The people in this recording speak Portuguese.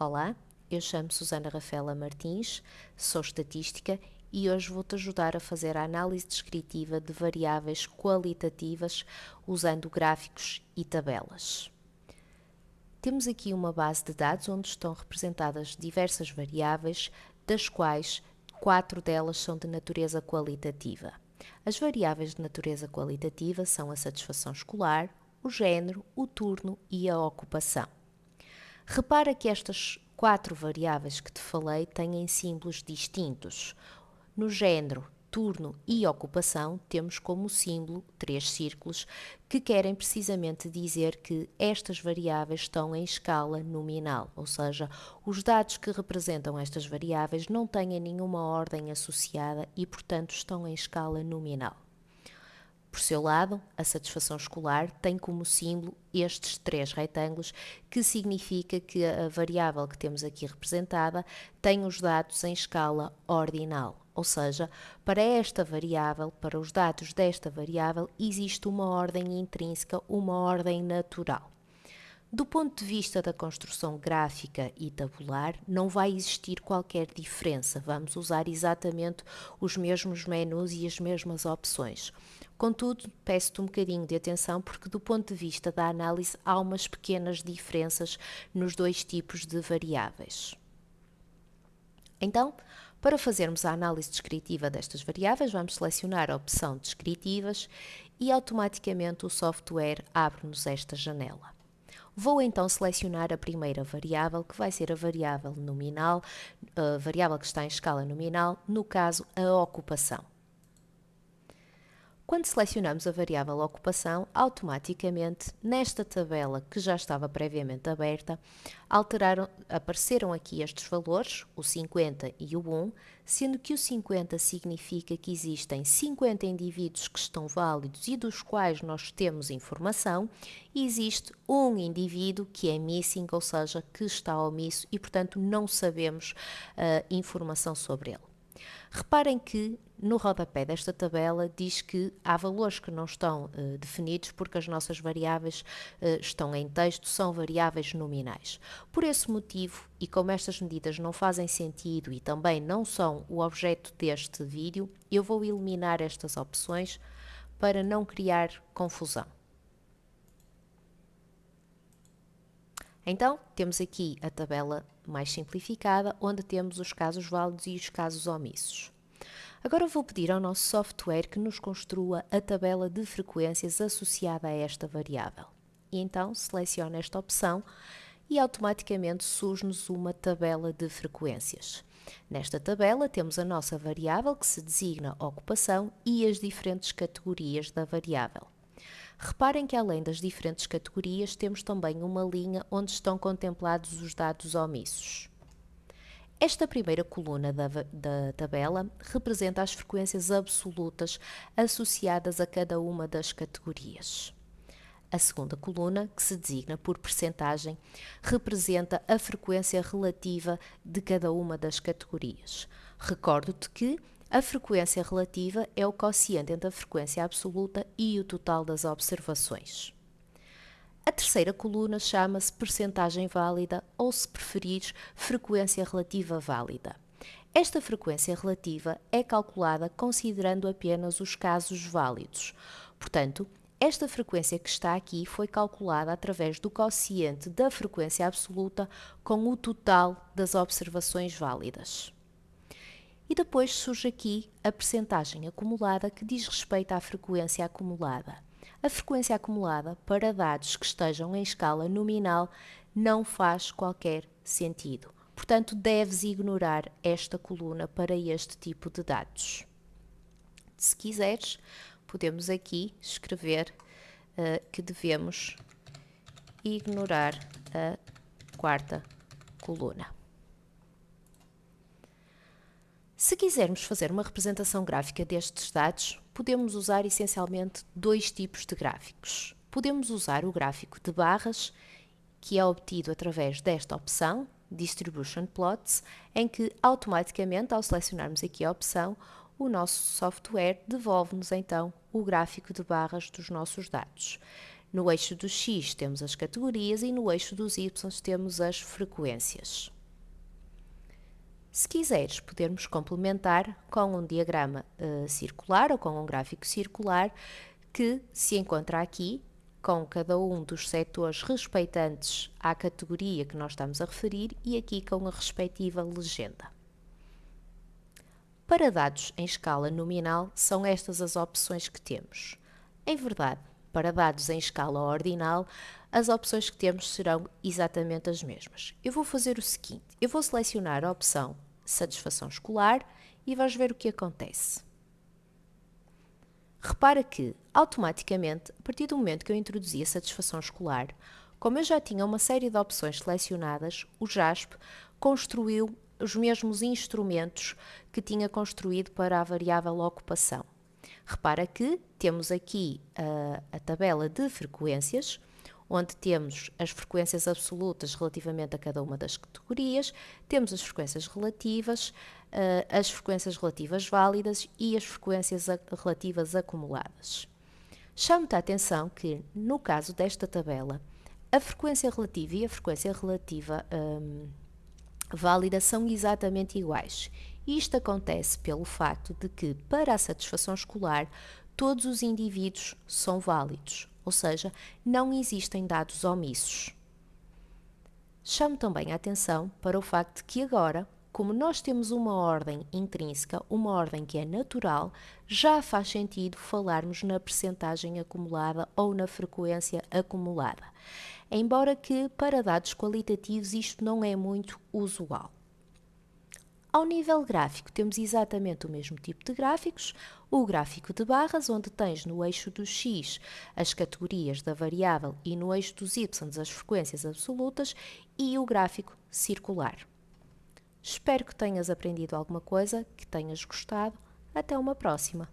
Olá, eu chamo Susana Rafaela Martins, sou estatística e hoje vou-te ajudar a fazer a análise descritiva de variáveis qualitativas usando gráficos e tabelas. Temos aqui uma base de dados onde estão representadas diversas variáveis, das quais 4 delas são de natureza qualitativa. As variáveis de natureza qualitativa são a satisfação escolar, o género, o turno e a ocupação. Repara que estas 4 variáveis que te falei têm símbolos distintos. No género, turno e ocupação, temos como símbolo 3 círculos que querem precisamente dizer que estas variáveis estão em escala nominal, ou seja, os dados que representam estas variáveis não têm nenhuma ordem associada e, portanto, estão em escala nominal. Por seu lado, a satisfação escolar tem como símbolo estes 3 retângulos, que significa que a variável que temos aqui representada tem os dados em escala ordinal, ou seja, para esta variável, para os dados desta variável, existe uma ordem intrínseca, uma ordem natural. Do ponto de vista da construção gráfica e tabular, não vai existir qualquer diferença. Vamos usar exatamente os mesmos menus e as mesmas opções. Contudo, peço-te um bocadinho de atenção porque do ponto de vista da análise há umas pequenas diferenças nos 2 tipos de variáveis. Então, para fazermos a análise descritiva destas variáveis, vamos selecionar a opção Descritivas e automaticamente o software abre-nos esta janela. Vou então selecionar a primeira variável, que vai ser a variável nominal, a variável que está em escala nominal, no caso, a ocupação. Quando selecionamos a variável ocupação, automaticamente, nesta tabela que já estava previamente aberta, apareceram aqui estes valores, o 50 e o 1, sendo que o 50 significa que existem 50 indivíduos que estão válidos e dos quais nós temos informação, e existe um indivíduo que é missing, ou seja, que está omisso e, portanto, não sabemos informação sobre ele. Reparem que no rodapé desta tabela diz que há valores que não estão definidos porque as nossas variáveis estão em texto, são variáveis nominais. Por esse motivo, e como estas medidas não fazem sentido e também não são o objeto deste vídeo, eu vou eliminar estas opções para não criar confusão. Então, temos aqui a tabela mais simplificada, onde temos os casos válidos e os casos omissos. Agora vou pedir ao nosso software que nos construa a tabela de frequências associada a esta variável. E então, seleciono esta opção e automaticamente surge-nos uma tabela de frequências. Nesta tabela temos a nossa variável que se designa ocupação e as diferentes categorias da variável. Reparem que além das diferentes categorias temos também uma linha onde estão contemplados os dados omissos. Esta primeira coluna da tabela representa as frequências absolutas associadas a cada uma das categorias. A segunda coluna, que se designa por percentagem, representa a frequência relativa de cada uma das categorias. Recordo-te que a frequência relativa é o quociente entre a frequência absoluta e o total das observações. A terceira coluna chama-se percentagem válida ou, se preferires, frequência relativa válida. Esta frequência relativa é calculada considerando apenas os casos válidos. Portanto, esta frequência que está aqui foi calculada através do quociente da frequência absoluta com o total das observações válidas. E depois surge aqui a percentagem acumulada, que diz respeito à frequência acumulada. A frequência acumulada para dados que estejam em escala nominal não faz qualquer sentido. Portanto, deves ignorar esta coluna para este tipo de dados. Se quiseres, podemos aqui escrever que devemos ignorar a quarta coluna. Se quisermos fazer uma representação gráfica destes dados, podemos usar essencialmente 2 tipos de gráficos. Podemos usar o gráfico de barras, que é obtido através desta opção, Distribution Plots, em que automaticamente, ao selecionarmos aqui a opção, o nosso software devolve-nos então o gráfico de barras dos nossos dados. No eixo do X temos as categorias e no eixo dos Y temos as frequências. Se quiseres, podemos complementar com um diagrama circular ou com um gráfico circular que se encontra aqui, com cada um dos setores respeitantes à categoria que nós estamos a referir e aqui com a respectiva legenda. Para dados em escala nominal, são estas as opções que temos. Em verdade, para dados em escala ordinal, as opções que temos serão exatamente as mesmas. Eu vou fazer o seguinte, eu vou selecionar a opção satisfação escolar e vais ver o que acontece. Repara que, automaticamente, a partir do momento que eu introduzi a satisfação escolar, como eu já tinha uma série de opções selecionadas, o JASP construiu os mesmos instrumentos que tinha construído para a variável ocupação. Repara que temos aqui a tabela de frequências, onde temos as frequências absolutas relativamente a cada uma das categorias, temos as frequências relativas válidas e as frequências relativas acumuladas. Chamo-te a atenção que, no caso desta tabela, a frequência relativa e a frequência relativa válida são exatamente iguais. Isto acontece pelo facto de que, para a satisfação escolar, todos os indivíduos são válidos, ou seja, não existem dados omissos. Chamo também a atenção para o facto de que agora, como nós temos uma ordem intrínseca, uma ordem que é natural, já faz sentido falarmos na percentagem acumulada ou na frequência acumulada. Embora que para dados qualitativos isto não é muito usual. Ao nível gráfico, temos exatamente o mesmo tipo de gráficos, o gráfico de barras, onde tens no eixo do X as categorias da variável e no eixo dos Y as frequências absolutas, e o gráfico circular. Espero que tenhas aprendido alguma coisa, que tenhas gostado. Até uma próxima!